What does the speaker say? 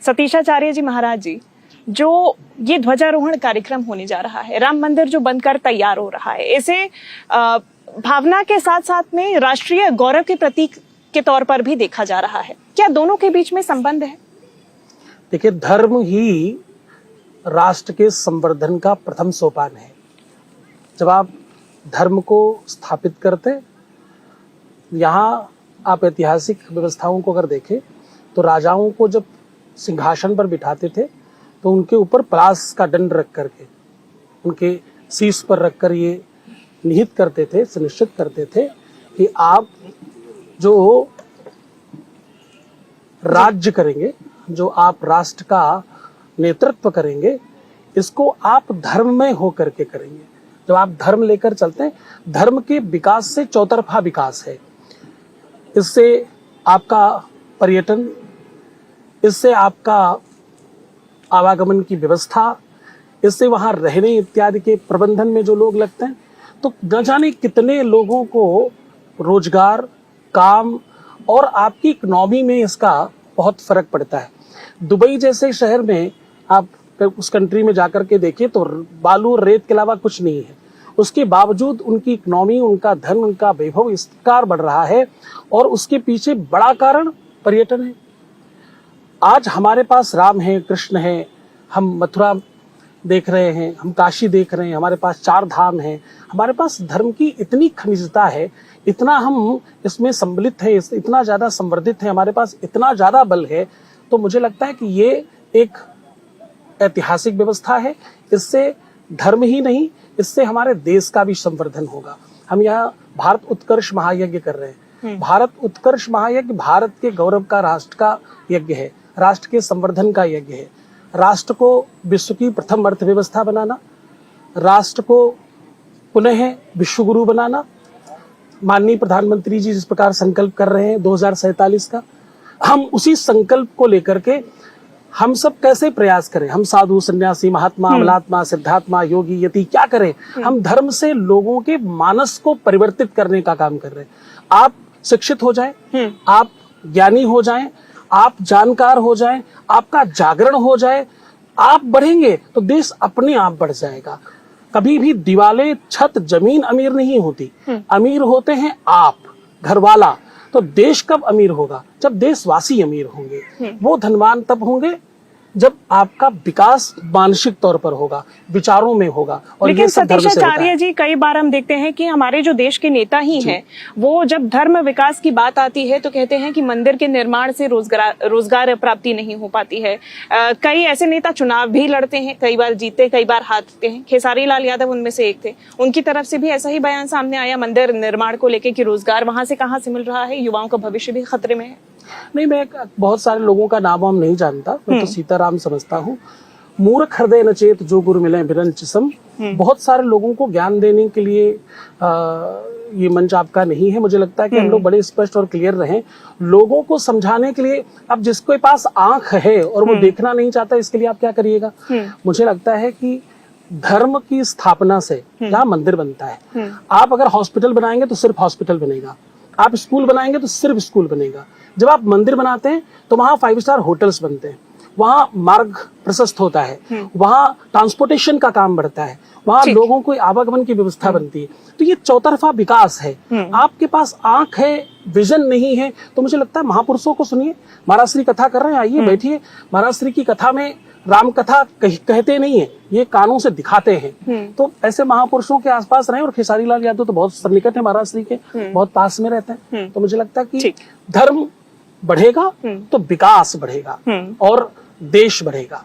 सतीशाचार्य जी महाराज जी, जो ये ध्वजारोहण कार्यक्रम होने जा रहा है, राम मंदिर जो बनकर तैयार हो रहा है, इसे भावना के साथ साथ में राष्ट्रीय गौरव के प्रतीक के तौर पर भी देखा जा रहा है। क्या दोनों के बीच में संबंध है? देखिए, धर्म ही राष्ट्र के संवर्धन का प्रथम सोपान है। जब आप धर्म को स्थापित करते, यहाँ आप ऐतिहासिक व्यवस्थाओं को अगर देखें तो राजाओं को जब सिंहासन पर बिठाते थे तो उनके ऊपर पलाश का दंड रख करके उनके शीश पर रखकर ये निहित करते थे, सुनिश्चित करते थे कि आप जो राज्य करेंगे, जो आप राष्ट्र का नेतृत्व करेंगे, इसको आप धर्म में होकर के करेंगे। जब आप धर्म लेकर चलते हैं, धर्म के विकास से चौतरफा विकास है। इससे आपका पर्यटन, इससे आपका आवागमन की व्यवस्था, इससे वहां रहने इत्यादि के प्रबंधन में जो लोग लगते हैं, तो न जाने कितने लोगों को रोजगार, काम और आपकी इकोनॉमी में इसका बहुत फर्क पड़ता है। दुबई जैसे शहर में आप उस कंट्री में जाकर के देखिए तो बालू और रेत के अलावा कुछ नहीं है। उसके बावजूद उनकी इकोनॉमी, उनका धन, उनका वैभव इस प्रकार बढ़ रहा है और उसके पीछे बड़ा कारण पर्यटन है। आज हमारे पास राम है, कृष्ण है, हम मथुरा देख रहे हैं, हम काशी देख रहे हैं, हमारे पास 4 धाम हैं, हमारे पास धर्म की इतनी खनिजता है, इतना हम इसमें सम्मिलित है, इतना ज्यादा संवर्धित है, हमारे पास इतना ज्यादा बल है। तो मुझे लगता है कि ये एक ऐतिहासिक व्यवस्था है। इससे धर्म ही नहीं, इससे हमारे देश का भी संवर्धन होगा। हम यहाँ भारत उत्कर्ष महायज्ञ कर रहे हैं। भारत उत्कर्ष महायज्ञ भारत के गौरव का, राष्ट्र का यज्ञ है, राष्ट्र के संवर्धन का यज्ञ है। राष्ट्र को विश्व की प्रथम अर्थव्यवस्था बनाना, राष्ट्र को पुनः विश्वगुरु बनाना। माननीय प्रधानमंत्री जी जिस प्रकार संकल्प कर रहे हैं 2047 का, हम उसी संकल्प को लेकर के हम सब कैसे प्रयास करें। हम साधु, सन्यासी, महात्मा, अमलात्मा, सिद्धात्मा, योगी, यति क्या करें? हम धर्म से लोगों के मानस को परिवर्तित करने का काम कर रहे हैं। आप शिक्षित हो जाएं, आप ज्ञानी हो जाएं, आप जानकार हो जाएं, आपका जागरण हो जाए, आप बढ़ेंगे तो देश अपने आप बढ़ जाएगा। कभी भी दीवाले, छत, जमीन अमीर नहीं होती, अमीर होते हैं आप, घरवाला। तो देश कब अमीर होगा? जब देशवासी अमीर होंगे। वो धनवान तब होंगे जब आपका विकास मानसिक तौर पर होगा, विचारों में होगा। और लेकिन सतीशाचार्य जी, कई बार हम देखते हैं कि हमारे जो देश के नेता ही हैं, वो जब धर्म विकास की बात आती है तो कहते हैं कि मंदिर के निर्माण से रोजगार प्राप्ति नहीं हो पाती है। कई ऐसे नेता चुनाव भी लड़ते हैं, कई बार जीते, कई बार हारते हैं। खेसारी लाल यादव उनमें से एक थे। उनकी तरफ से भी ऐसा ही बयान सामने आया मंदिर निर्माण को लेकर कि रोजगार वहां से कहाँ से मिल रहा है, युवाओं का भविष्य भी खतरे में है। नहीं, मैं बहुत सारे लोगों का नाम हम नहीं जानता, मैं तो सीताराम समझता हूँ। मूर्ख हृदय नचेत जो गुरु मिले बिरंच सम। बहुत सारे लोगों को ज्ञान देने के लिए ये मंच आपका नहीं है। मुझे लगता है कि हम लोग बड़े स्पष्ट और क्लियर रहें, लोगों को समझाने के लिए। अब जिसके पास आंख है और वो देखना नहीं चाहता, इसके लिए आप क्या करिएगा? मुझे लगता है कि धर्म की स्थापना से जहाँ मंदिर बनता है, आप अगर हॉस्पिटल बनाएंगे तो सिर्फ हॉस्पिटल बनेगा, आप स्कूल बनाएंगे तो सिर्फ स्कूल बनेगा। जब आप मंदिर बनाते हैं तो वहां 5 स्टार होटल्स बनते हैं, वहां मार्ग प्रशस्त होता है, वहां ट्रांसपोर्टेशन का काम बढ़ता है, वहां लोगों को आवागमन की व्यवस्था बनती है। तो ये चौतरफा विकास है। आपके पास आंख है, विजन नहीं है, तो मुझे लगता है महापुरुषों को सुनिए। महाराज श्री कथा कर रहे हैं, आइए बैठिए। महाराज श्री की कथा में राम कथा कहते नहीं है, ये कानों से दिखाते हैं। तो ऐसे महापुरुषों के आसपास रहे। और खेसारी लाल यादव तो बहुत सन्निकट है महाराज श्री के, बहुत पास में रहते हैं। तो मुझे लगता है कि धर्म बढ़ेगा तो विकास बढ़ेगा और देश बढ़ेगा।